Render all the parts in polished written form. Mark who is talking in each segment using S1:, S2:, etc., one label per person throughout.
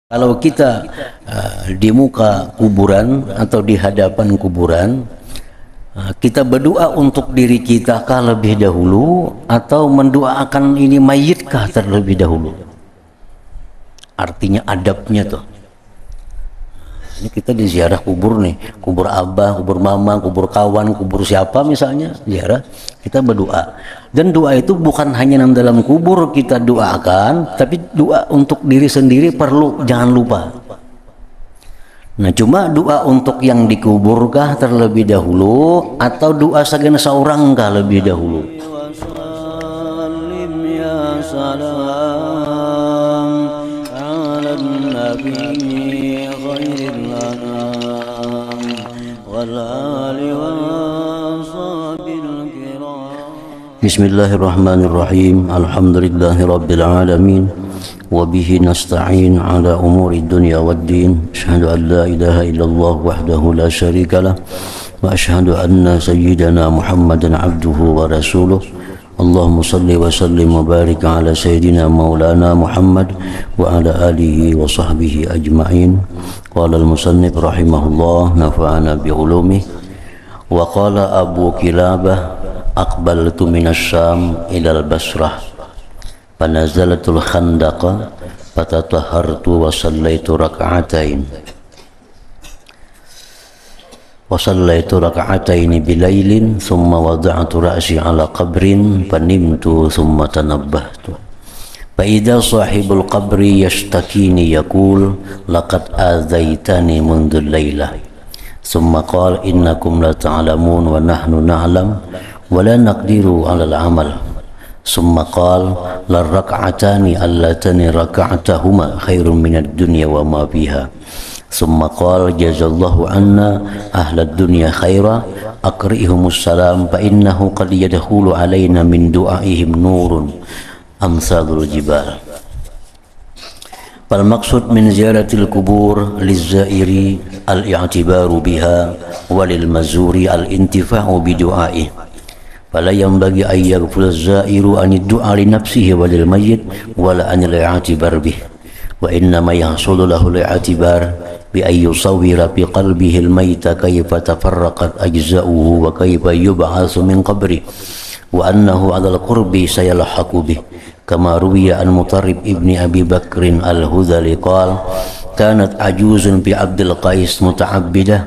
S1: Kalau kita di muka kuburan atau di hadapan kuburan, kita berdoa untuk diri kita kah lebih dahulu atau mendoakan ini mayyitkah terlebih dahulu? Artinya adabnya tuh. Ini kita di ziarah kubur nih, kubur abah, kubur mama, kubur kawan, kubur siapa misalnya, ziarah, kita berdoa. Dan doa itu bukan hanya dalam kubur kita doakan, tapi doa untuk diri sendiri perlu, jangan lupa. Nah, cuma doa untuk yang dikuburkah terlebih dahulu atau doa segan seorang kah lebih dahulu? Bismillahirrahmanirrahim. Alhamdulillahirabbil alamin. Wa bihi nasta'in ala umuri dunya waddin. Asyhadu an la ilaha illallah wahdahu la syarika lah wa asyhadu anna sayyidana Muhammadan abduhu wa rasuluh. Allahumma salli wa sallim wa barik ala sayyidina maulana Muhammad wa ala alihi wa sahbihi ajma'in. Qala al-musannif rahimahullah nafa'ana bi ulumihi wa qala Abu Kilabah aqbaltu minasyam ilal basrah fanazalatul khandaqa fatatahhartu wa sallaitu raka'atain bilailin thumma wada'tu ra'si ala qabrin fanimtu thumma tanabbahtu fa idza sahibul qabri yashtakini yaqul laqad azaitani mundu lailah thumma qala innakum la ta'lamun wa nahnu na'lam ولا نقدر على العمل ثم قال للركعتان اللتان ركعتهما خير من الدنيا وما فيها ثم قال جزا الله عنا أهل الدنيا خيرا أقرئهم السلام فإنه قد يدخل علينا من دعائهم نور أمثال الجبال. فالمقصود من زيارة القبور للزائر الاعتبار بها وللمزور الانتفاع بدعائه فلا ينبغي أن يغفل الزائر عن الدعاء لنفسه وللميت ولا عن الاعتبار به وإنما يحصل له الاعتبار بأن يصور بقلبه الميت كيف تفرقت أجزاؤه وكيف يبعث من قبره وأنه على القرب سيلحق به كما روي عن مطرب ابن أبي بكر الهذلي قال كانت عجوز بعبد القيس متعبدة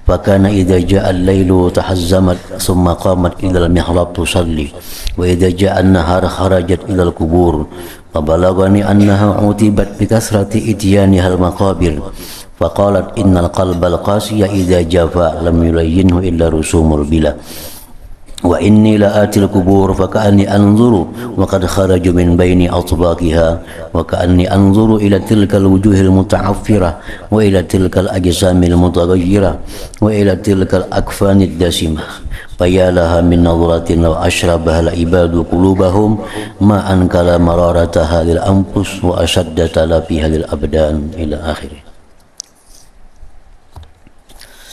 S1: فكان إذا جاء الليل تحزمت ثم قامت إلى المحراب تصلي وإذا جاء النهار خرجت إلى القبور فبلغني أنها عوتبت بكثرة إتيانها المقابر فقالت إن القلب القاسي إذا جافى لم يلينه إلا رسوم البلا وإني لآتي القبور فكأني أنظر وقد خرج من بين أطباقها وكأني أنظر إلى تلك الوجوه المتعفرة وإلى تلك الأجسام المتغيرة وإلى تلك الأكفان الدسمة فيا لها من نظرة لو أشربها العباد قلوبهم ما أنكر مرارتها للأنفس وأشد تلافيها للأبدان إلى آخره.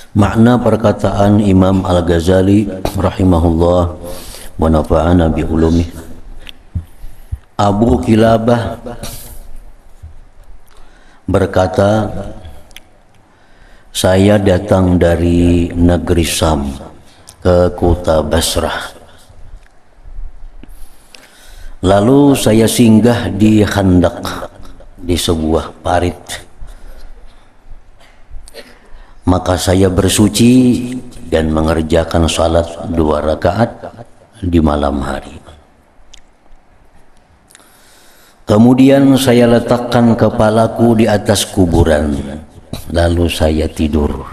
S1: Makna perkataan Imam Al-Ghazali rahimahullah wa nafa'ana bi ulumih. Abu Kilabah berkata, saya datang dari negeri Syam ke kota Basrah. Lalu saya singgah di Khandaq, di sebuah parit. Maka saya bersuci dan mengerjakan salat 2 rakaat di malam hari. Kemudian saya letakkan kepalaku di atas kuburan, lalu saya tidur.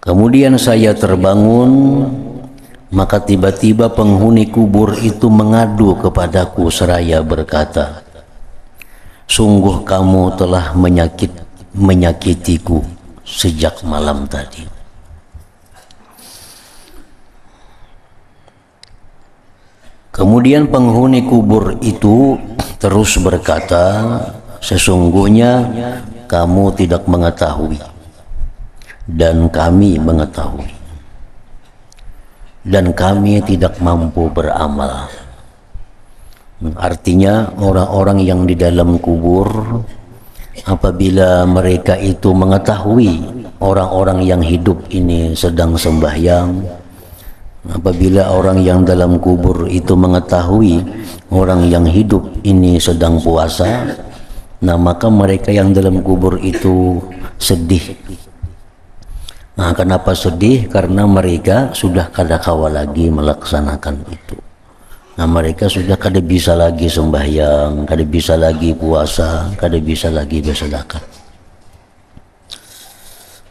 S1: Kemudian saya terbangun, maka tiba-tiba penghuni kubur itu mengadu kepadaku seraya berkata, sungguh kamu telah menyakitiku sejak malam tadi. Kemudian penghuni kubur itu terus berkata, sesungguhnya kamu tidak mengetahui dan kami mengetahui dan kami tidak mampu beramal Artinya orang-orang yang di dalam kubur, apabila mereka itu mengetahui orang-orang yang hidup ini sedang sembahyang, apabila orang yang dalam kubur itu mengetahui orang yang hidup ini sedang puasa, nah maka mereka yang dalam kubur itu sedih. Nah, kenapa sedih? Karena mereka sudah kada kawa lagi melaksanakan itu. Nah, mereka sudah kada bisa lagi sembahyang, kada bisa lagi puasa, kada bisa lagi bersedekah.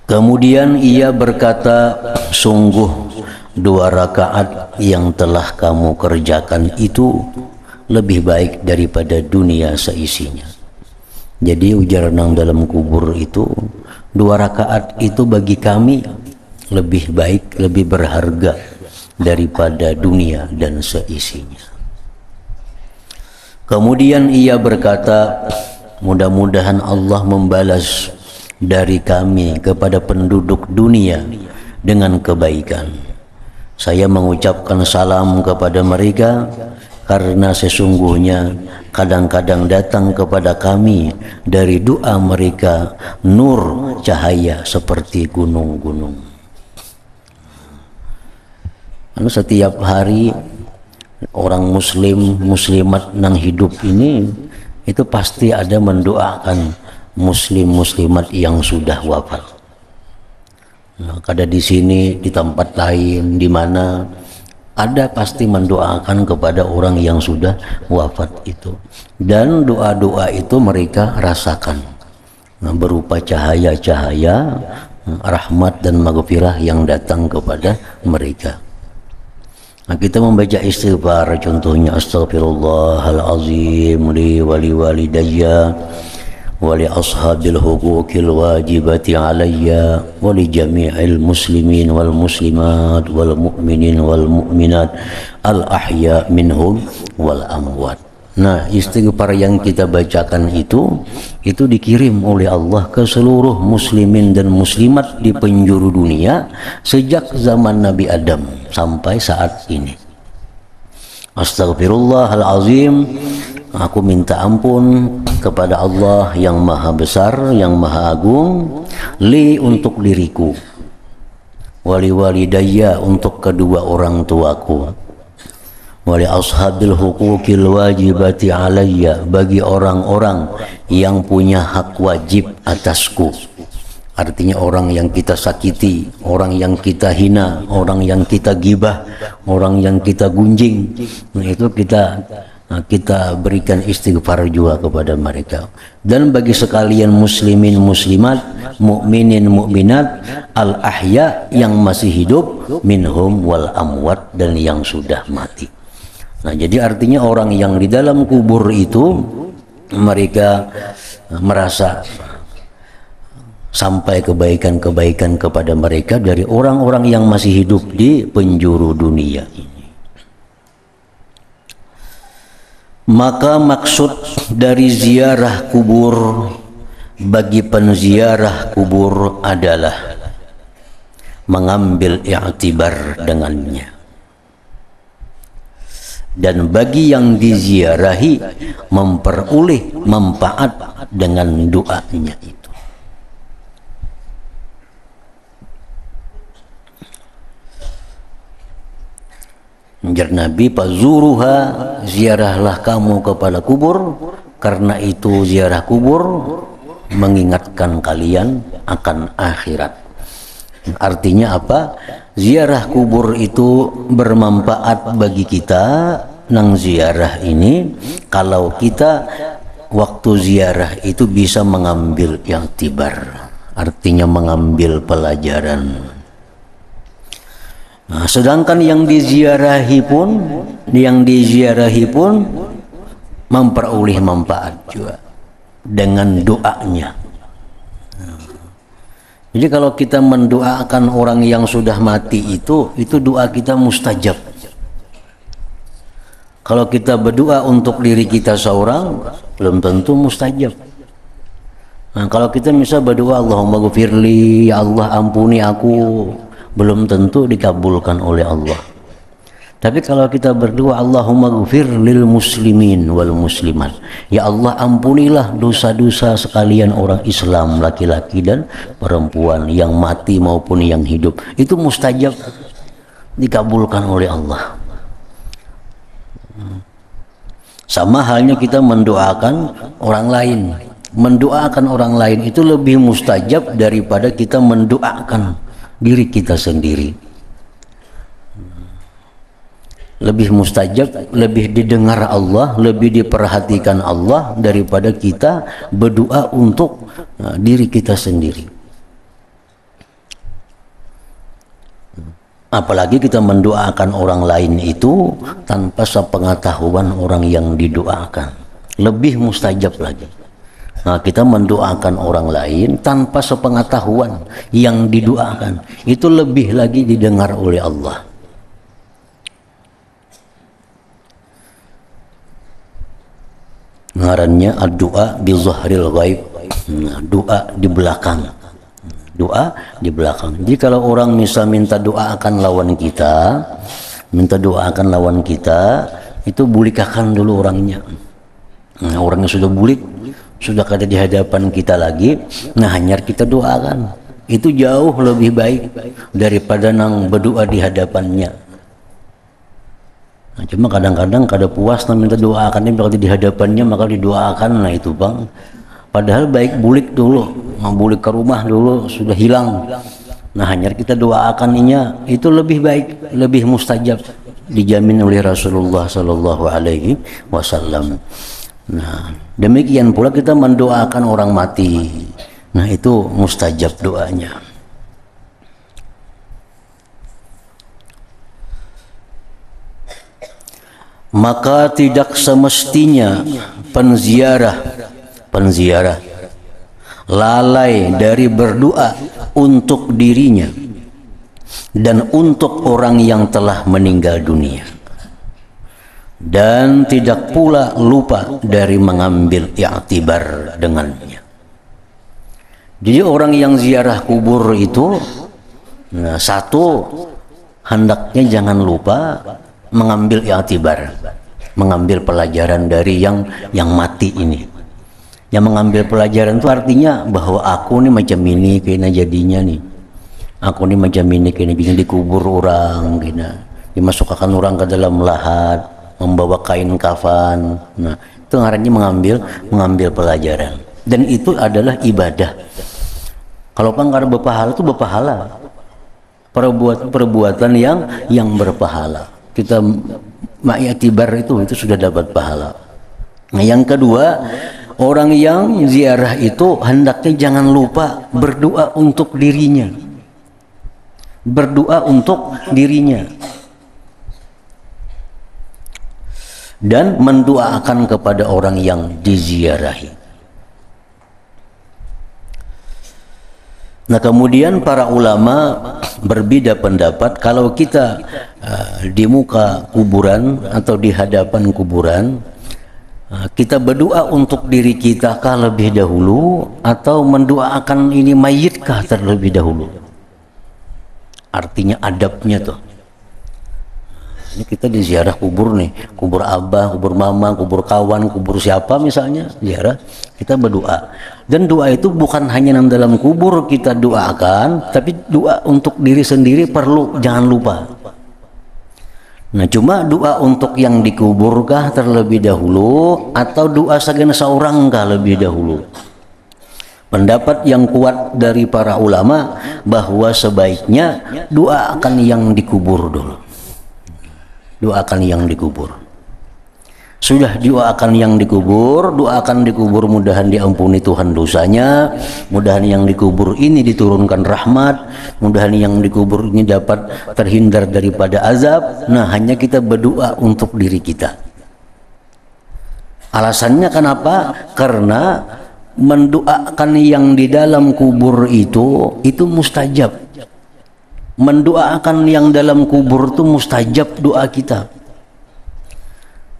S1: Kemudian ia berkata, sungguh 2 rakaat yang telah kamu kerjakan itu lebih baik daripada dunia seisinya. Jadi ujar nang dalam kubur itu, 2 rakaat itu bagi kami lebih baik, lebih berharga daripada dunia dan seisinya. Kemudian ia berkata, mudah-mudahan Allah membalas dari kami kepada penduduk dunia dengan kebaikan. Saya mengucapkan salam kepada mereka karena sesungguhnya kadang-kadang datang kepada kami dari doa mereka nur cahaya seperti gunung-gunung. Setiap hari orang muslim muslimat nang hidup ini itu pasti ada mendoakan muslim muslimat yang sudah wafat. Nah, kada di sini, di tempat lain, di mana ada pasti mendoakan kepada orang yang sudah wafat itu, dan doa-doa itu mereka rasakan, nah, berupa cahaya-cahaya rahmat dan maghfirah yang datang kepada mereka. Nah, kita membaca istighfar, contohnya astaghfirullahalazim li wali walidayya wali ashabil huquqil wajibati alayya wali jami'il muslimin wal muslimat wal mu'minin wal mu'minat al ahya minhum wal amwat. Nah, istighfar yang kita bacakan itu dikirim oleh Allah ke seluruh muslimin dan muslimat di penjuru dunia sejak zaman Nabi Adam sampai saat ini. Astaghfirullahalazim, aku minta ampun kepada Allah yang maha besar, yang maha agung, li untuk diriku, wali walidayya untuk kedua orang tuaku, wali ashabil huquqil wajibati alayya bagi orang-orang yang punya hak wajib atasku. Artinya orang yang kita sakiti, orang yang kita hina, orang yang kita gibah, orang yang kita gunjing, nah itu kita berikan istighfar juga kepada mereka. Dan bagi sekalian muslimin muslimat, mukminin mukminat, al ahya yang masih hidup, minhum wal amwat dan yang sudah mati. Nah, jadi artinya orang yang di dalam kubur itu mereka merasa sampai kebaikan-kebaikan kepada mereka dari orang-orang yang masih hidup di penjuru dunia ini. Maka maksud dari ziarah kubur bagi penziarah kubur adalah mengambil i'tibar dengannya. Dan bagi yang diziarahi memperoleh manfaat dengan doanya itu. Menjar Nabi, pazuruha, ziarahlah kamu kepada kubur, karena itu ziarah kubur mengingatkan kalian akan akhirat. Artinya apa? Ziarah kubur itu bermanfaat bagi kita nang ziarah ini kalau kita waktu ziarah itu bisa mengambil i'tibar, artinya mengambil pelajaran. Nah, sedangkan yang diziarahi pun memperoleh manfaat juga dengan doanya. Jadi kalau kita mendoakan orang yang sudah mati itu doa kita mustajab. Kalau kita berdoa untuk diri kita seorang, belum tentu mustajab. Nah, kalau kita misal berdoa Allahumma ghfirli, ya Allah ampuni aku, belum tentu dikabulkan oleh Allah. Tapi kalau kita berdoa Allahumma ghfir lil muslimin wal muslimat, ya Allah ampunilah dosa-dosa sekalian orang Islam laki-laki dan perempuan yang mati maupun yang hidup, itu mustajab, dikabulkan oleh Allah. Sama halnya kita mendoakan orang lain. Mendoakan orang lain itu lebih mustajab daripada kita mendoakan diri kita sendiri. Lebih mustajab, lebih didengar Allah, lebih diperhatikan Allah daripada kita berdoa untuk diri kita sendiri. Apalagi kita mendoakan orang lain itu tanpa sepengetahuan orang yang didoakan, lebih mustajab lagi. Nah, kita mendoakan orang lain tanpa sepengetahuan yang didoakan, itu lebih lagi didengar oleh Allah. Ngarannya doa bi zahril ghaib, doa di belakang, doa di belakang. Jadi kalau orang misal minta doa akan lawan kita, itu bulikakan dulu orangnya. Nah, orangnya sudah bulik, sudah ada di hadapan kita lagi, nah hanya kita doakan, itu jauh lebih baik daripada nang berdoa di hadapannya. Nah, cuma kadang-kadang kada puas nah minta doakan, kalau di hadapannya maka didoakan, nah itu bang. Padahal baik bulik dulu, bulik ke rumah dulu sudah hilang. Nah hanya kita doakan itu lebih baik, lebih mustajab, dijamin oleh Rasulullah Sallallahu Alaihi Wasallam. Nah demikian pula kita mendoakan orang mati, nah itu mustajab doanya. Maka tidak semestinya penziarah lalai dari berdoa untuk dirinya dan untuk orang yang telah meninggal dunia, dan tidak pula lupa dari mengambil i'tibar dengannya. Jadi orang yang ziarah kubur itu, nah, satu, hendaknya jangan lupa mengambil i'tibar, mengambil pelajaran dari yang mati ini. Yang mengambil pelajaran itu artinya bahwa aku nih macam ini kena jadinya nih, aku nih macam ini kena dikubur orang, kena dimasukkan orang ke dalam lahat, membawa kain kafan. Nah itu ngarannya mengambil pelajaran, dan itu adalah ibadah. Kalau pangkar berpahala itu berpahala, perbuatan yang berpahala. Kita ma'iyatibar itu sudah dapat pahala. Nah yang kedua, orang yang ziarah itu hendaknya jangan lupa berdoa untuk dirinya, berdoa untuk dirinya, dan mendoakan kepada orang yang diziarahi. Nah kemudian para ulama berbeda pendapat, kalau kita di muka kuburan atau di hadapan kuburan, kita berdoa untuk diri kita kah lebih dahulu, atau mendoakan ini mayit kah terlebih dahulu? Artinya adabnya tuh. Ini kita di ziarah kubur nih, kubur abah, kubur mama, kubur kawan, kubur siapa misalnya, ziarah, kita berdoa. Dan doa itu bukan hanya dalam kubur kita doakan, tapi doa untuk diri sendiri perlu, jangan lupa. Nah cuma doa untuk yang dikuburkah terlebih dahulu, atau doa segenap seorang kah lebih dahulu? Pendapat yang kuat dari para ulama bahwa sebaiknya doakan yang dikubur dulu. Doakan yang dikubur. Sudah doakan yang dikubur, doakan dikubur mudahan diampuni Tuhan dosanya, mudahan yang dikubur ini diturunkan rahmat, mudahan yang dikubur ini dapat terhindar daripada azab. Nah hanya kita berdoa untuk diri kita. Alasannya kenapa? Karena mendoakan yang di dalam kubur itu mustajab. Mendoakan yang dalam kubur itu mustajab doa kita.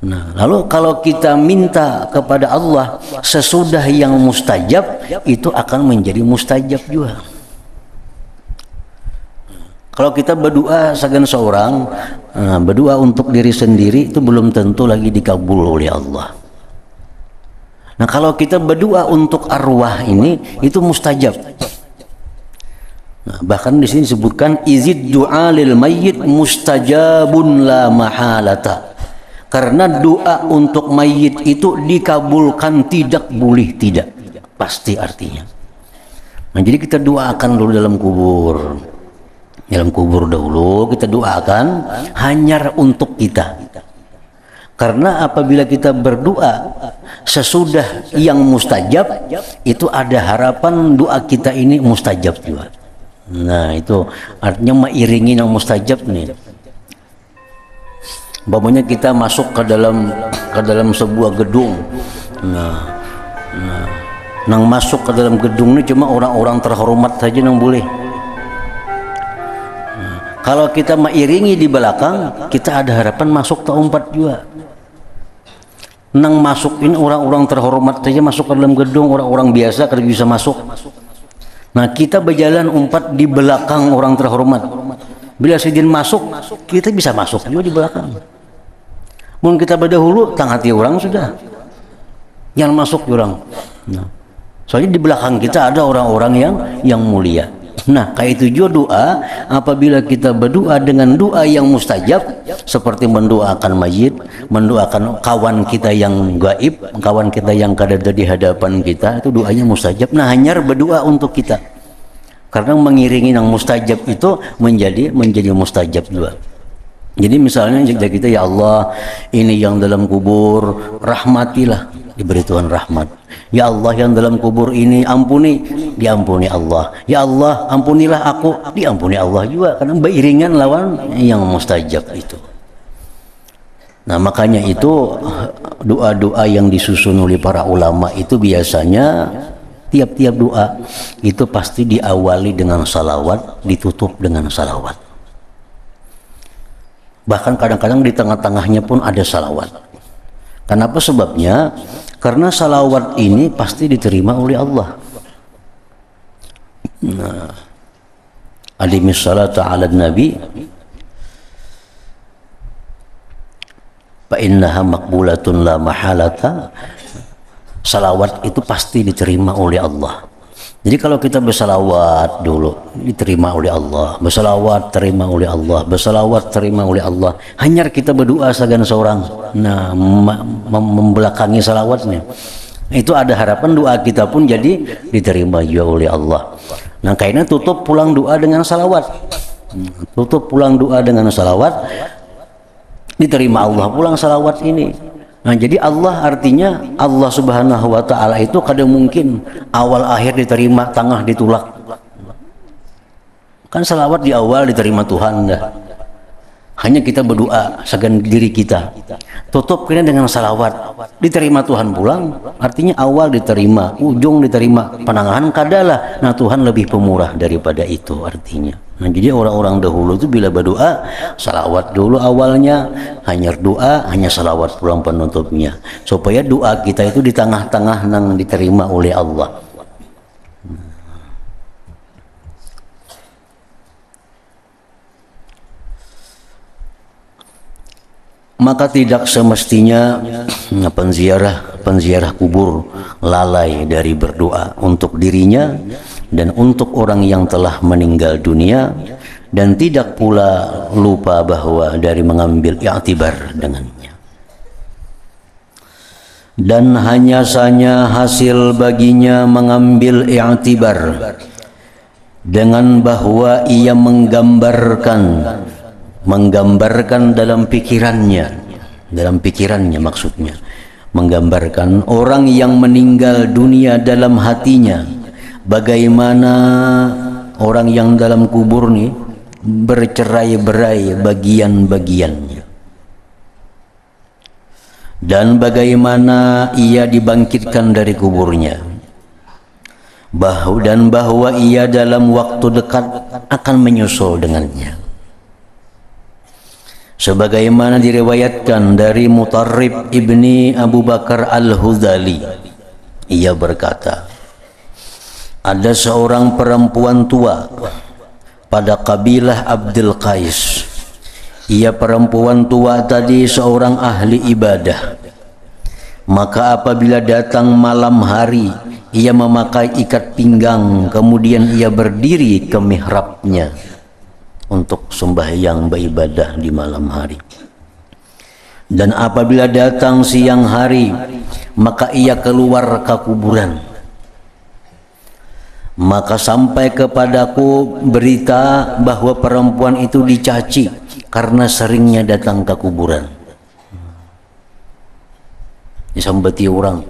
S1: Nah, lalu kalau kita minta kepada Allah sesudah yang mustajab, itu akan menjadi mustajab juga. Kalau kita berdoa sagan seorang, berdoa untuk diri sendiri itu belum tentu lagi dikabul oleh Allah. Nah, kalau kita berdoa untuk arwah ini itu mustajab. Nah, bahkan di sini disebutkan izid du'a lil mayyit mustajabun la mahalata. Karena doa untuk mayit itu dikabulkan tidak boleh tidak. Pasti artinya. Nah, jadi kita doakan dulu dalam kubur. Dalam kubur dahulu kita doakan hanya untuk kita. Karena apabila kita berdoa sesudah yang mustajab, itu ada harapan doa kita ini mustajab juga. Nah, itu artinya mengiringi yang mustajab nih. Umpamanya kita masuk ke dalam sebuah gedung. Nang masuk ke dalam gedung ini cuma orang-orang terhormat saja yang boleh. Kalau kita mengiringi di belakang, kita ada harapan masuk ke-4 juga. Nang masukin orang-orang terhormat saja masuk ke dalam gedung, orang-orang biasa kalau bisa masuk. Nah, kita berjalan 4 di belakang orang terhormat. Bila sidin masuk, kita bisa masuk juga di belakang. Mungkin kita berdahulu, tang hati orang sudah. Jangan masuk orang. Nah, soalnya di belakang kita ada orang-orang yang mulia. Nah, kayak itu juga doa. Apabila kita berdoa dengan doa yang mustajab, seperti mendoakan mayit, mendoakan kawan kita yang gaib, kawan kita yang ada di hadapan kita, itu doanya mustajab. Nah, hanya berdoa untuk kita, karena mengiringi yang mustajab itu menjadi mustajab juga. Jadi misalnya kita, ya Allah, ini yang dalam kubur rahmatilah, diberi Tuhan rahmat. Ya Allah, yang dalam kubur ini ampuni, diampuni Allah. Ya Allah, ampunilah aku, diampuni Allah juga, karena beriringan lawan yang mustajab itu. Nah, makanya itu doa-doa yang disusun oleh para ulama itu biasanya tiap-tiap doa itu pasti diawali dengan salawat, ditutup dengan salawat. Bahkan kadang-kadang di tengah-tengahnya pun ada salawat. Kenapa sebabnya? Karena salawat ini pasti diterima oleh Allah. Nah, alimis salata ala nabi fa innaha maqbulatun la mahalata. Salawat itu pasti diterima oleh Allah. Jadi kalau kita bersalawat dulu diterima oleh Allah, bersalawat terima oleh Allah, bersalawat terima oleh Allah. Hanya kita berdoa sagan seorang, nah membelakangi salawatnya. Itu ada harapan doa kita pun jadi diterima juga oleh Allah. Nah, kayaknya tutup pulang doa dengan salawat. Tutup pulang doa dengan salawat, diterima Allah pulang salawat ini. Nah, jadi Allah artinya Allah Subhanahu wa Ta'ala itu kadang mungkin awal akhir diterima, tengah ditolak. Kan salawat di awal diterima Tuhan dah. Hanya kita berdoa segan diri kita. Tutup kena dengan salawat, diterima Tuhan pulang. Artinya awal diterima, ujung diterima, penangahan kadalah. Nah, Tuhan lebih pemurah daripada itu artinya. Nah, jadi orang-orang dahulu itu bila berdoa salawat dulu awalnya, hanya doa, hanya salawat pulang penutupnya, supaya doa kita itu di tengah-tengah nang diterima oleh Allah. Maka tidak semestinya penziarah kubur lalai dari berdoa untuk dirinya dan untuk orang yang telah meninggal dunia, dan tidak pula lupa bahwa dari mengambil i'tibar dengannya. Dan hanya saja hasil baginya mengambil i'tibar dengan bahwa ia menggambarkan dalam pikirannya maksudnya, menggambarkan orang yang meninggal dunia dalam hatinya, bagaimana orang yang dalam kubur nih bercerai-berai bagian-bagiannya, dan bagaimana ia dibangkitkan dari kuburnya, dan bahwa ia dalam waktu dekat akan menyusul dengannya. Sebagaimana diriwayatkan dari Mutarrib ibni Abu Bakar al-Hudhali, ia berkata, ada seorang perempuan tua pada kabilah Abdul Qais. Ia perempuan tua tadi seorang ahli ibadah. Maka apabila datang malam hari, ia memakai ikat pinggang, kemudian ia berdiri ke mihrabnya untuk sembahyang beribadah di malam hari. Dan apabila datang siang hari, maka ia keluar ke kuburan. Maka sampai kepadaku berita bahwa perempuan itu dicaci karena seringnya datang ke kuburan. Disambati orang,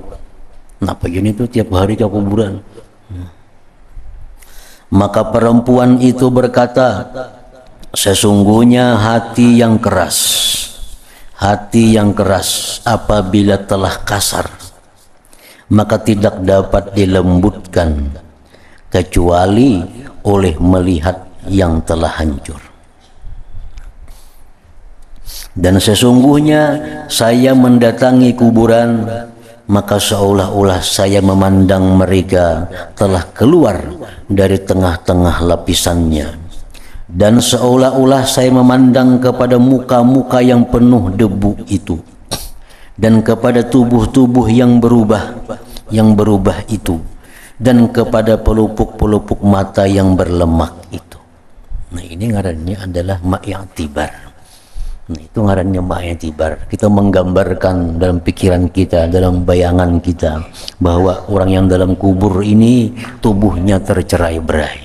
S1: kenapa gini tuh tiap hari ke kuburan? Maka perempuan itu berkata, sesungguhnya hati yang keras apabila telah kasar, maka tidak dapat dilembutkan kecuali oleh melihat yang telah hancur. Dan sesungguhnya saya mendatangi kuburan, maka seolah-olah saya memandang mereka telah keluar dari tengah-tengah lapisannya, dan seolah-olah saya memandang kepada muka-muka yang penuh debu itu, dan kepada tubuh-tubuh yang berubah itu, dan kepada pelupuk-pelupuk mata yang berlemak itu. Nah, ini ngarannya adalah ma'yatibar. Nah, itu ngarannya ma'yatibar. Kita menggambarkan dalam pikiran kita, dalam bayangan kita, bahwa orang yang dalam kubur ini tubuhnya tercerai-berai.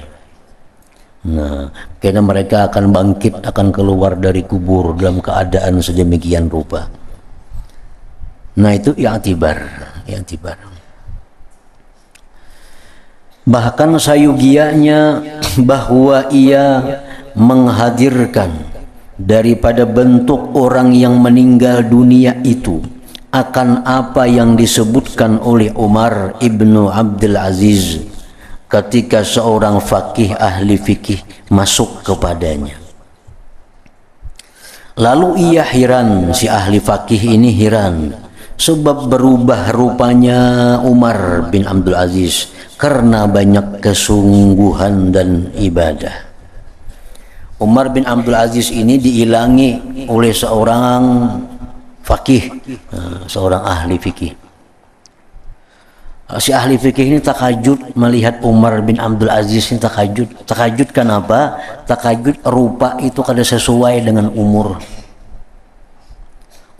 S1: Nah, karena mereka akan bangkit, akan keluar dari kubur dalam keadaan sedemikian rupa. Nah, itu i'tibar. Bahkan sayugianya bahwa ia menghadirkan daripada bentuk orang yang meninggal dunia itu akan apa yang disebutkan oleh Umar ibnu Abdul Aziz ketika seorang fakih ahli fikih masuk kepadanya. Lalu ia heran, si ahli fakih ini heran, sebab berubah rupanya Umar bin Abdul Aziz karena banyak kesungguhan dan ibadah. Umar bin Abdul Aziz ini diilangi oleh seorang fakih, seorang ahli fikih. Si ahli fikih ini takajud melihat Umar bin Abdul Aziz ini takajud. Takajud kenapa? Takajud rupa itu kada sesuai dengan umur.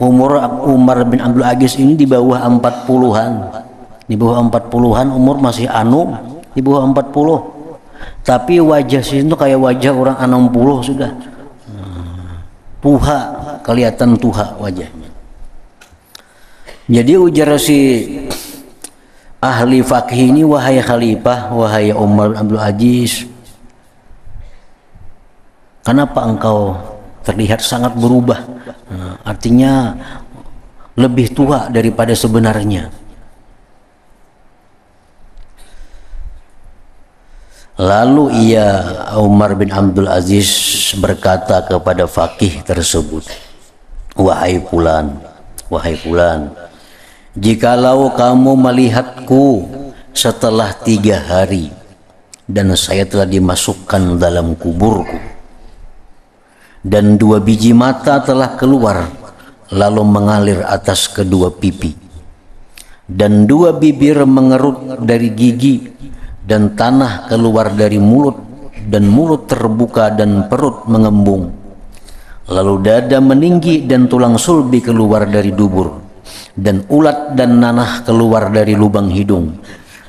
S1: Umur Umar bin Abdul Aziz ini di bawah 40-an. Di bawah 40-an umur masih di bawah 40. Tapi wajah sih itu kayak wajah orang 60 sudah. Tuha, kelihatan tuha wajahnya. Jadi ujar si ahli fakih ini, wahai khalifah, wahai Umar bin Abdul Aziz, kenapa engkau terlihat sangat berubah? Artinya lebih tua daripada sebenarnya. Lalu Umar bin Abdul Aziz berkata kepada fakih tersebut, wahai fulan, jikalau kamu melihatku setelah 3 hari dan saya telah dimasukkan dalam kuburku, dan 2 biji mata telah keluar lalu mengalir atas kedua pipi, dan 2 bibir mengerut dari gigi, dan tanah keluar dari mulut, dan mulut terbuka dan perut mengembung, lalu dada meninggi dan tulang sulbi keluar dari dubur, dan ulat dan nanah keluar dari lubang hidung,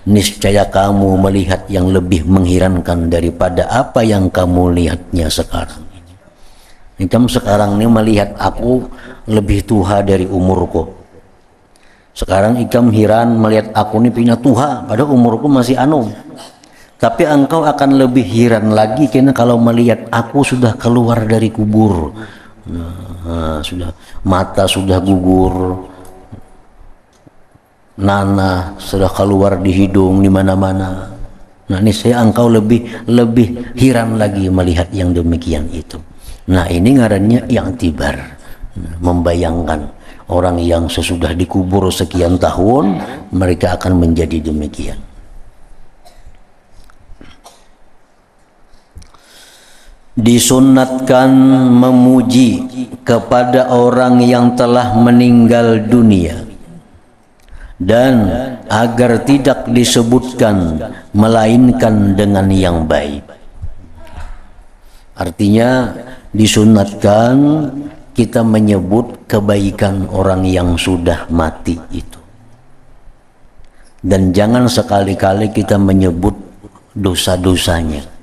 S1: niscaya kamu melihat yang lebih mengherankan daripada apa yang kamu lihatnya sekarang ini. Kamu sekarang ini melihat aku lebih tua dari umurku. Sekarang ikam heran melihat aku ini punya tua, pada umurku masih Tapi engkau akan lebih heran lagi karena kalau melihat aku sudah keluar dari kubur. Sudah mata sudah gugur, nanah sudah keluar di hidung, di mana-mana. Nah, ini engkau lebih heran lagi melihat yang demikian itu. Nah, ini ngarannya i'tibar, membayangkan orang yang sesudah dikubur sekian tahun, mereka akan menjadi demikian. disunatkan memuji kepada orang yang telah meninggal dunia, dan agar tidak disebutkan melainkan dengan yang baik. Artinya disunatkan kita menyebut kebaikan orang yang sudah mati itu, dan jangan sekali-kali kita menyebut dosa-dosanya.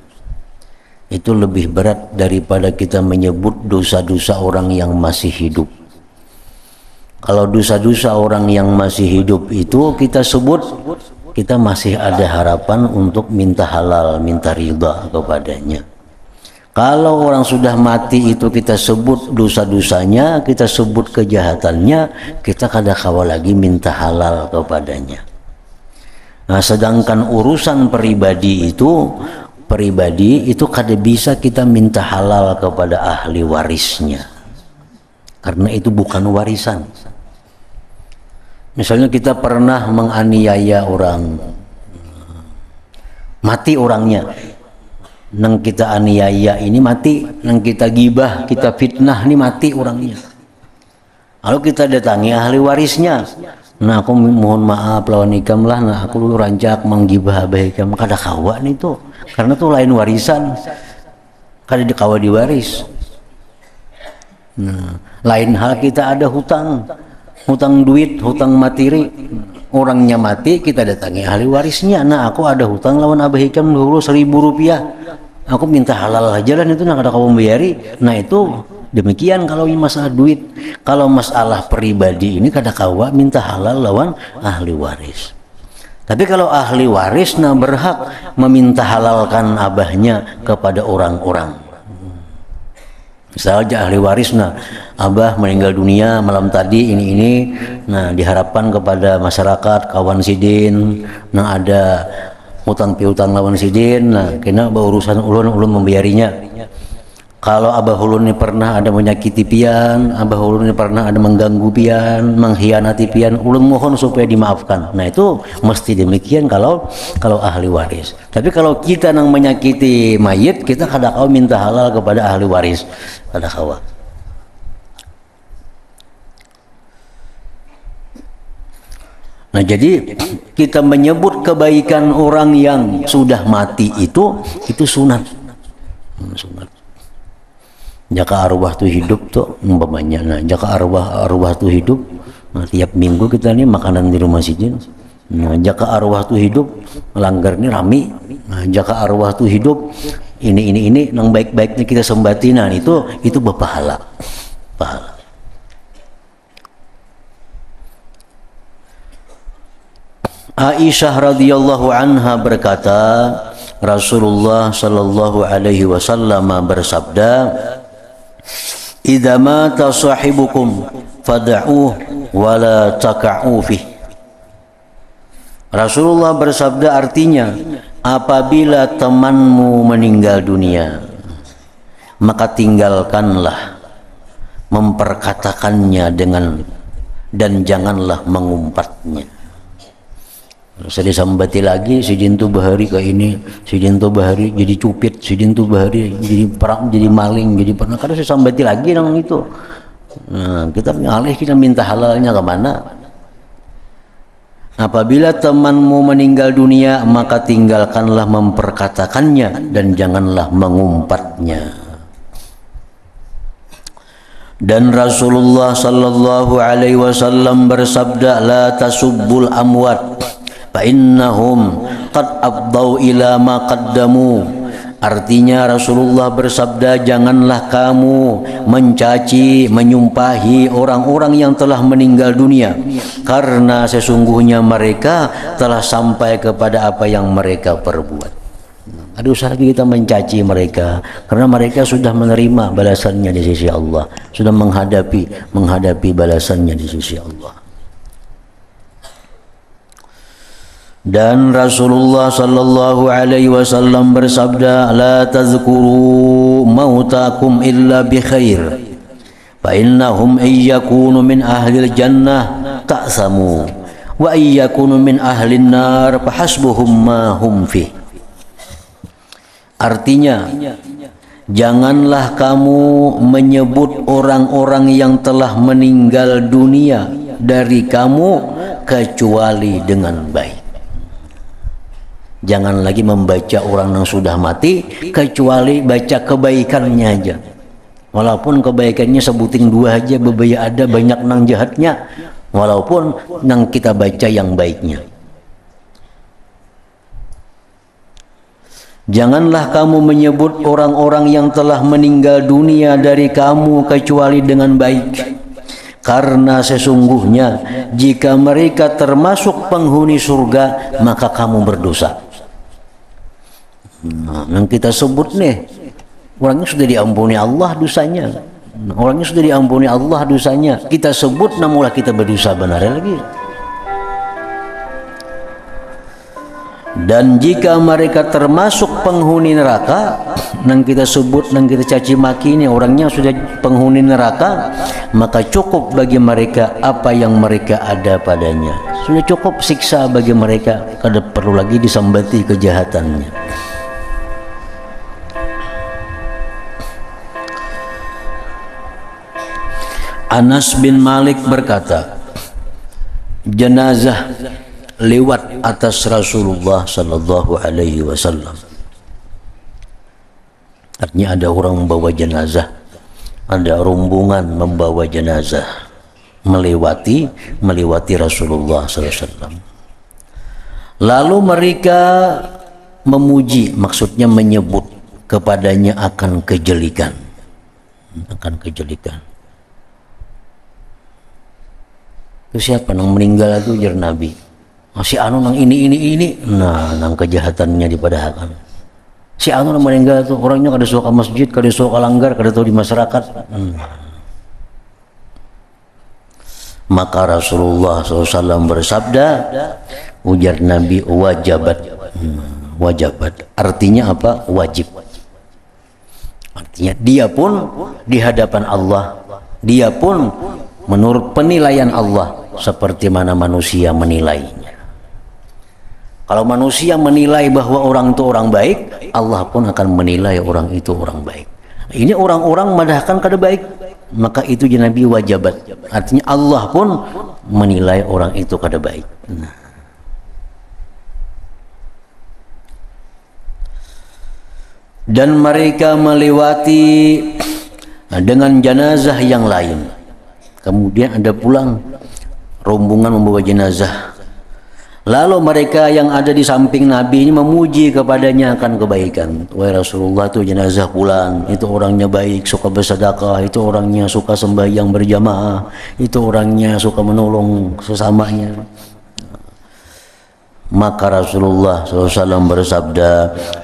S1: Itu lebih berat daripada kita menyebut dosa-dosa orang yang masih hidup. Kalau dosa-dosa orang yang masih hidup itu kita sebut, kita masih ada harapan untuk minta halal, minta ridha kepadanya. Kalau orang sudah mati itu kita sebut dosa-dosanya, kita sebut kejahatannya, kita kada kawa lagi minta halal kepadanya. Nah, sedangkan urusan pribadi itu kada bisa kita minta halal kepada ahli warisnya, karena itu bukan warisan. Misalnya kita pernah menganiaya orang, mati orangnya, nang kita aniaya ini mati, nang kita gibah, kita fitnah ini mati orangnya. Lalu kita datangi ahli warisnya, nah aku mohon maaf lawan ikam lah, nah aku dulu rancak menggibah abah ikam, kada kawa nih tuh, karena tuh lain warisan, kada dikawa diwaris. Nah, lain hal kita ada hutang duit, hutang materi, orangnya mati kita datangi ahli warisnya, nah aku ada hutang lawan abah ikam dulu 1.000 rupiah, aku minta halal aja lah itu, nak ada kamu bayari. Nah itu demikian kalau ini masalah duit. Kalau masalah pribadi ini kada kawa minta halal lawan ahli waris. Tapi kalau ahli waris nah berhak meminta halalkan abahnya kepada orang-orang. Misalnya ahli waris, nah abah meninggal dunia malam tadi ini, nah diharapkan kepada masyarakat kawan sidin, nah ada hutang piutang lawan sidin, nah kena berurusan ulun membayarinya. Kalau abah ulun ini pernah ada menyakiti pian, abah ulun ini pernah ada mengganggu pian, mengkhianati pian, ulun mohon supaya dimaafkan. Nah itu mesti demikian kalau ahli waris. Tapi kalau kita nang menyakiti mayit, kita kada kau minta halal kepada ahli waris, kada kawa. Nah jadi kita menyebut kebaikan orang yang sudah mati itu sunat. Sunat. Jaka arwah tu hidup tuh umpamanya, nah jaka arwah tu hidup, nah, tiap minggu kita nih makanan di rumah sidin. Nah jaka arwah tu hidup melanggar nih rami, nah jaka arwah tu hidup ini nang baik-baiknya kita sembati, nah itu berpahala, pahala. Aisyah radhiyallahu anha berkata, Rasulullah sallallahu alaihi wasallam bersabda, "Idza mata sahibukum fad'uhu wa la taqa'u fih." Rasulullah bersabda, artinya apabila temanmu meninggal dunia, maka tinggalkanlah memperkatakannya dan janganlah mengumpatnya. Saya disambati lagi, sidin tu bahari ke ini, sidin tu bahari jadi cupit, sidin tu bahari jadi perang, jadi maling, jadi pernah. Karena saya sambati lagi nang itu. Nah, kita alih kita minta halalnya ke mana? Apabila temanmu meninggal dunia, maka tinggalkanlah memperkatakannya dan janganlah mengumpatnya. Dan Rasulullah sallallahu alaihi wasallam bersabda, la tasubbul amwat fa innahum qad abdau ila ma qaddamu. Artinya Rasulullah bersabda, janganlah kamu mencaci, menyumpahi orang-orang yang telah meninggal dunia, karena sesungguhnya mereka telah sampai kepada apa yang mereka perbuat. Ada usaha lagi kita mencaci mereka, karena mereka sudah menerima balasannya di sisi Allah, sudah menghadapi balasannya di sisi Allah. Dan Rasulullah sallallahu alaihi wasallam bersabda, la tazkuru mautakum illa bi khair fa innahum iyyakunu min ahlil jannah ta'samu wa iyyakunu min ahlin nar fa hasbuhum ma hum fi. Artinya, Janganlah kamu menyebut orang-orang yang telah meninggal dunia dari kamu kecuali dengan baik. Jangan lagi membaca orang yang sudah mati kecuali baca kebaikannya aja. Walaupun kebaikannya sebuting 2 aja, bebaya ada banyak nang jahatnya. Walaupun nang kita baca yang baiknya. Janganlah kamu menyebut orang-orang yang telah meninggal dunia dari kamu kecuali dengan baik. Karena sesungguhnya jika mereka termasuk penghuni surga, maka kamu berdosa. Nah, yang kita sebut nih, orangnya sudah diampuni Allah dosanya. Orangnya sudah diampuni Allah dosanya. Kita sebut namulah kita berdosa benar lagi. Dan jika mereka termasuk penghuni neraka, yang kita sebut, yang kita caci maki ini orangnya sudah penghuni neraka, maka cukup bagi mereka apa yang mereka ada padanya. Sudah cukup siksa bagi mereka, kada perlu lagi disambati kejahatannya. Anas bin Malik berkata, jenazah lewat atas Rasulullah sallallahu alaihi wasallam. Artinya ada orang membawa jenazah, ada rombongan membawa jenazah melewati Rasulullah sallallahu alaihi wasallam. Lalu mereka memuji, maksudnya menyebut kepadanya akan kejelikan. Itu siapa nang meninggal itu jar Nabi? Si anu nang ini. Nah, nang kejahatannya dipadahkan. Si anu nang meninggal itu orangnya kada suka masjid, kada suka langgar, kada tahu di masyarakat. Maka Rasulullah SAW bersabda, ujar Nabi, wajabat. Wajabat. Artinya apa? Wajib. Artinya dia pun di hadapan Allah, dia pun menurut penilaian Allah seperti mana manusia menilainya. Kalau manusia menilai bahwa orang itu orang baik, Allah pun akan menilai orang itu orang baik. Ini orang-orang madahkan kada baik, maka itu Nabi wajabat. Artinya Allah pun menilai orang itu kada baik. Nah. Dan mereka melewati dengan jenazah yang lain. Kemudian ada pulang rombongan membawa jenazah. Lalu mereka yang ada di samping Nabi ini memuji kepadanya akan kebaikan. Wahai Rasulullah, itu jenazah pulang, itu orangnya baik, suka bersedekah, itu orangnya suka sembahyang berjamaah, itu orangnya suka menolong sesamanya. Maka Rasulullah SAW bersabda,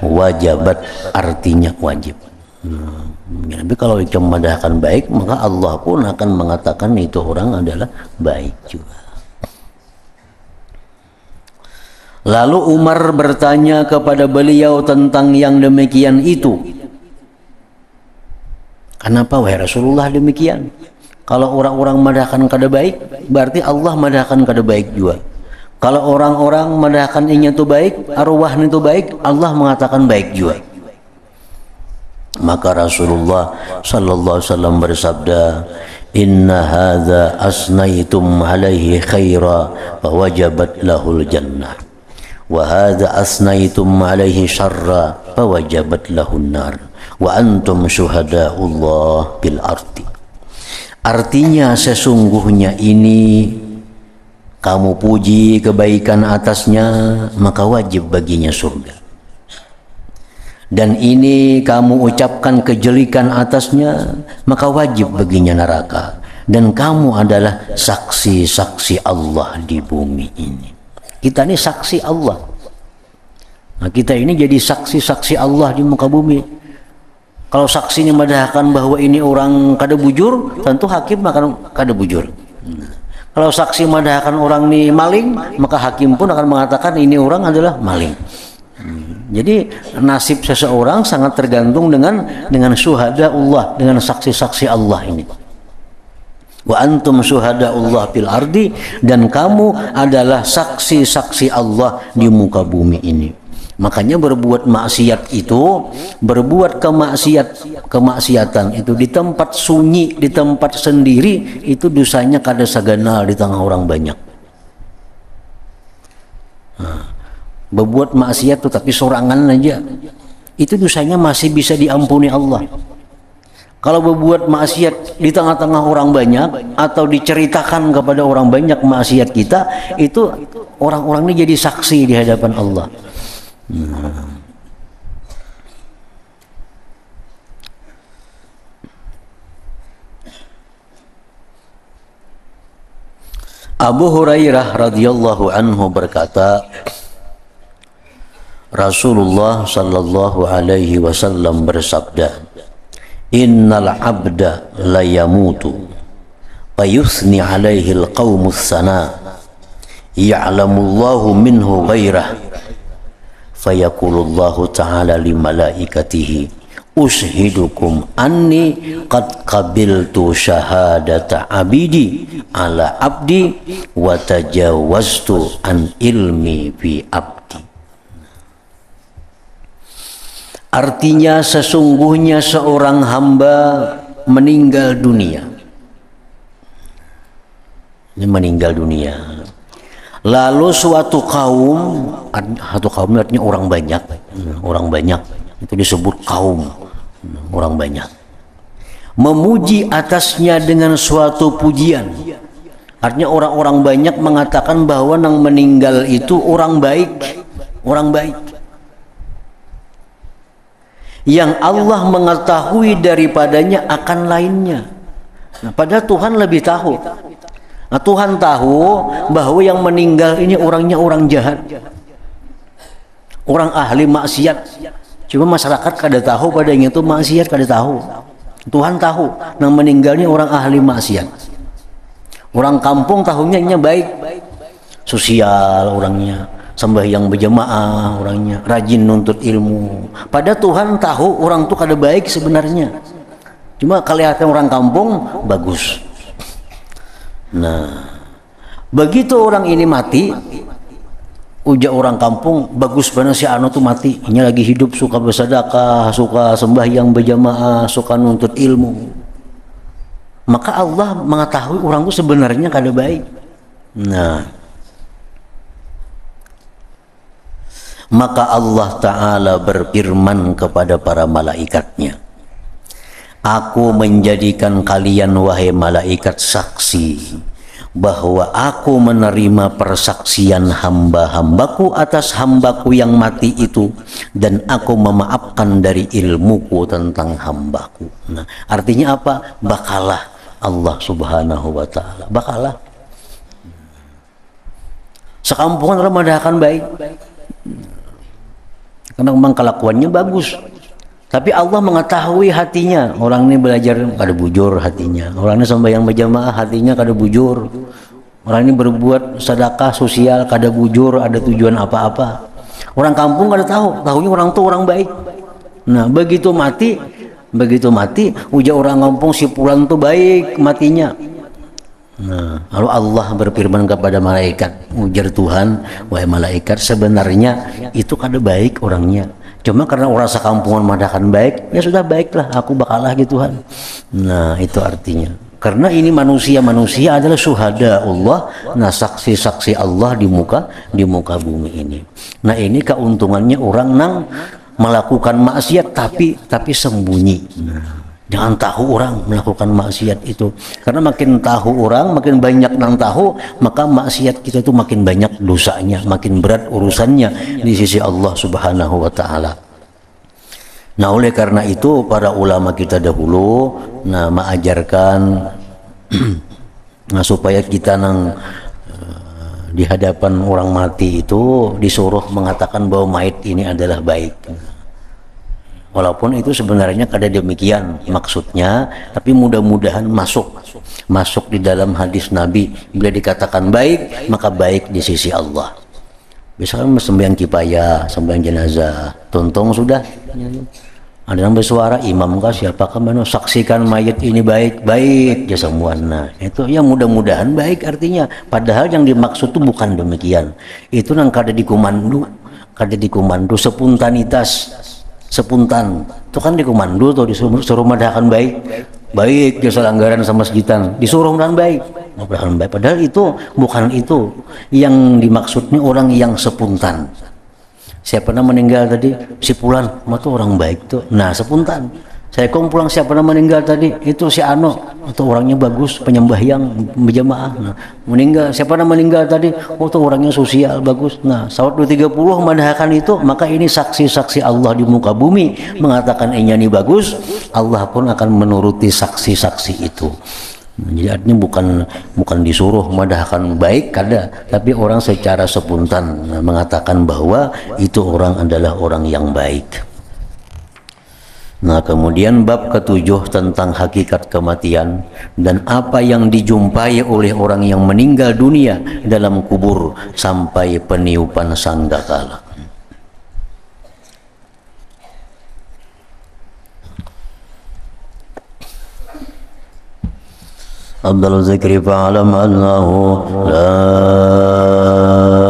S1: wajabat, artinya wajib. Tapi kalau itu memadahkan baik, maka Allah pun akan mengatakan itu orang adalah baik juga. Lalu Umar bertanya kepada beliau tentang yang demikian itu. Kenapa wahai Rasulullah demikian? Kalau orang-orang madahkan kada baik, berarti Allah madahkan kada baik juga. Kalau orang-orang madahkan inya itu baik, arwah itu baik, Allah mengatakan baik juga. Maka Rasulullah sallallahu alaihi wasallam bersabda, inna hadza asnaitum alaihi khaira fa wajabat lahul jannah wa hadza asnaitum alaihi syarra fa wajabat lahun nar wa antum syuhadaullah bil ardi. Artinya sesungguhnya ini kamu puji kebaikan atasnya, maka wajib baginya surga. Dan ini kamu ucapkan kejelikan atasnya, maka wajib baginya neraka. Dan kamu adalah saksi-saksi Allah di bumi ini. Kita ini saksi Allah. Nah, kita ini jadi saksi-saksi Allah di muka bumi. Kalau saksinya madahkan bahwa ini orang kada bujur, tentu hakim akan kada bujur. Kalau saksi madahkan orang ini maling, maka hakim pun akan mengatakan ini orang adalah maling. Jadi nasib seseorang sangat tergantung dengan syuhada Allah, dengan saksi-saksi Allah ini. Wa antum syuhadaullah fil ardi, dan kamu adalah saksi-saksi Allah di muka bumi ini. Makanya berbuat maksiat itu, berbuat kemaksiatan itu di tempat sunyi, di tempat sendiri, itu dosanya kada saganal di tengah orang banyak. Nah, berbuat maksiat itu tapi sorangan aja, itu dosanya masih bisa diampuni Allah. Kalau berbuat maksiat di tengah-tengah orang banyak atau diceritakan kepada orang banyak maksiat kita, itu orang-orang ini jadi saksi di hadapan Allah. Abu Hurairah radhiyallahu anhu berkata, Rasulullah sallallahu alaihi wasallam bersabda, innal abda la yamutu fayusni alaihi alqaumus sana ya'lamullahu minhu ghairah fayaqulullahu ta'ala li malaikatihi ushidukum anni qad qabiltu syahadata abidi ala abdi wa tajawaztu an ilmi fi abdi. Artinya sesungguhnya seorang hamba meninggal dunia. Ini meninggal dunia. Lalu suatu kaum artinya orang banyak, itu disebut kaum, orang banyak, memuji atasnya dengan suatu pujian. Artinya orang-orang banyak mengatakan bahwa yang meninggal itu orang baik, yang Allah mengetahui daripadanya akan lainnya. Nah, padahal Tuhan lebih tahu. Nah, Tuhan tahu bahwa yang meninggal ini orangnya orang jahat, orang ahli maksiat. Cuma masyarakat kada tahu pada yang itu maksiat, kada tahu. Tuhan tahu yang meninggal ini orang ahli maksiat. Orang kampung tahunya ini baik, sosial orangnya, sembahyang berjamaah orangnya, rajin nuntut ilmu. Padahal Tuhan tahu orang itu kada baik sebenarnya. Cuma kelihatan orang kampung bagus. Nah, begitu orang ini mati, ujar orang kampung, bagus banget si anu tuh mati. Ini lagi hidup, suka bersedekah, suka sembahyang berjamaah, suka nuntut ilmu. Maka Allah mengetahui orang itu sebenarnya kada baik. Nah, maka Allah Ta'ala berfirman kepada para malaikatnya, aku menjadikan kalian wahai malaikat saksi bahwa aku menerima persaksian hamba-hambaku atas hambaku yang mati itu, dan aku memaafkan dari ilmuku tentang hambaku. Nah, artinya apa? Bakalah Allah Subhanahu wa Ta'ala, bakalah. Sekampungan orang mengadakan baik, karena memang kelakuannya bagus. Tapi Allah mengetahui hatinya. Orang ini belajar kada bujur hatinya. Orang ini sembahyang berjamaah hatinya kada bujur. Orang ini berbuat sedekah sosial kada bujur, ada tujuan apa-apa. Orang kampung kada tahu, tahunya orang tuh orang baik. Nah, begitu mati, ujar orang kampung si pulang tuh baik matinya. Nah, lalu Allah berfirman kepada malaikat, ujar Tuhan, wahai malaikat, sebenarnya itu kada baik orangnya. Cuma karena orang sekampungan mengatakan baik, ya sudah baiklah, aku bakalah gitu Tuhan. Nah, itu artinya. Karena ini manusia adalah syuhada Allah, nah saksi-saksi Allah di muka bumi ini. Nah, ini keuntungannya orang nang melakukan maksiat tapi sembunyi. Nah, jangan tahu orang melakukan maksiat itu. Karena makin tahu orang, makin banyak nang tahu, maka maksiat kita itu makin banyak dosanya, makin berat urusannya di sisi Allah Subhanahu wa Ta'ala. Nah, oleh karena itu para ulama kita dahulu mengajarkan supaya kita di hadapan orang mati itu disuruh mengatakan bahwa mayit ini adalah baik. Walaupun itu sebenarnya kada demikian maksudnya, tapi mudah-mudahan masuk di dalam hadis Nabi, bila dikatakan baik maka baik di sisi Allah. Misalnya sembahyang kifayah, sembahyang jenazah, tontong sudah. Ada yang bersuara, imam kah siapakah mana, saksikan mayat ini baik ya semuanya. Itu ya mudah-mudahan baik artinya. Padahal yang dimaksud itu bukan demikian. Itu nang kada dikumandu, kada dikomando spontanitas, spontan itu kan dikomando tuh, disuruh madahkan baik jasa anggaran sama segitan, disuruh dan baik. Padahal itu bukan itu yang dimaksudnya orang yang spontan. Siapa nama meninggal tadi? Si Pulan, tuh orang baik tuh. Nah, spontan. Saya pulang siapa nama meninggal tadi? Itu si Ano, itu orangnya bagus, penyembah yang berjamaah. Nah, meninggal siapa nama meninggal tadi? Oh, itu orangnya sosial bagus. Nah, saat 230 madahkan itu, maka ini saksi-saksi Allah di muka bumi mengatakan ini bagus, Allah pun akan menuruti saksi-saksi itu. Jadi artinya bukan disuruh madahkan baik kada, tapi orang secara spontan mengatakan bahwa itu orang adalah orang yang baik. Nah, kemudian bab ketujuh tentang hakikat kematian dan apa yang dijumpai oleh orang yang meninggal dunia dalam kubur sampai peniupan sangkakala. Abdul zikri fa'alam annahu la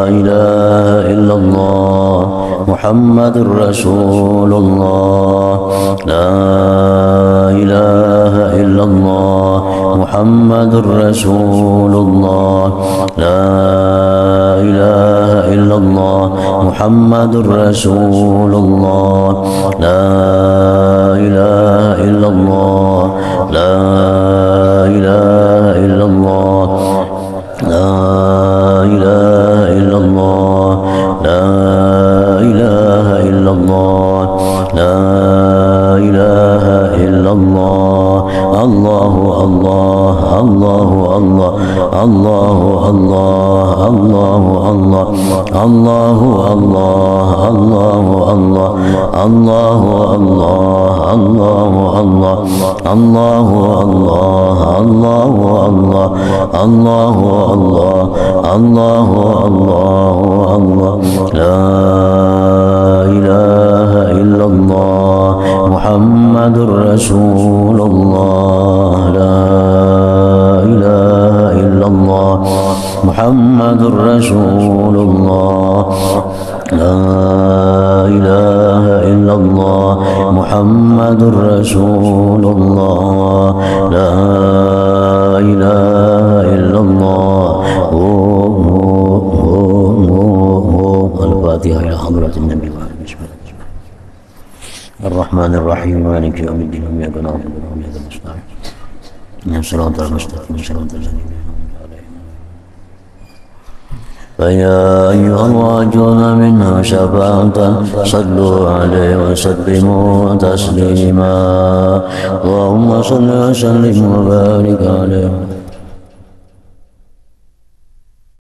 S1: ilaha illallah Muhammadur Rasulullah, la ilaha illallah Muhammadur Rasulullah, la ilaha illallah Muhammadur Rasulullah, la ilaha illallah, la ilaha illallah, la ilaha illallah, la ilaha illallah, la ilaha illallah, Allahu Allah, Allahu Allah, Allahu Allah, Allahu Allah, Allahu Allah, Allahu Allah, Allahu Allah, Allahu Allah, Allahu Allah, Allahu Allah, Allahu Allah, Allahu Allah, la ilaha illallah Muhammadur Rasulullah, la ilaha illallah Muhammadur Rasulullah, la ilaha illallah Muhammadur Rasulullah, la ilaha illallah. Al-Fatihah ila hadratin Nabi wa Ar-Rahmanir Rahim Maliki yaumiddin iyyaka na'budu wa iyyaka nasta'in ihdinas siratal mustaqim siratal ladzina an'amta 'alaihim. فيا أيها الراجون منها شفاعة صلوا عليه وسلموا تسليما اللهم صل وسلم وبارك عليه.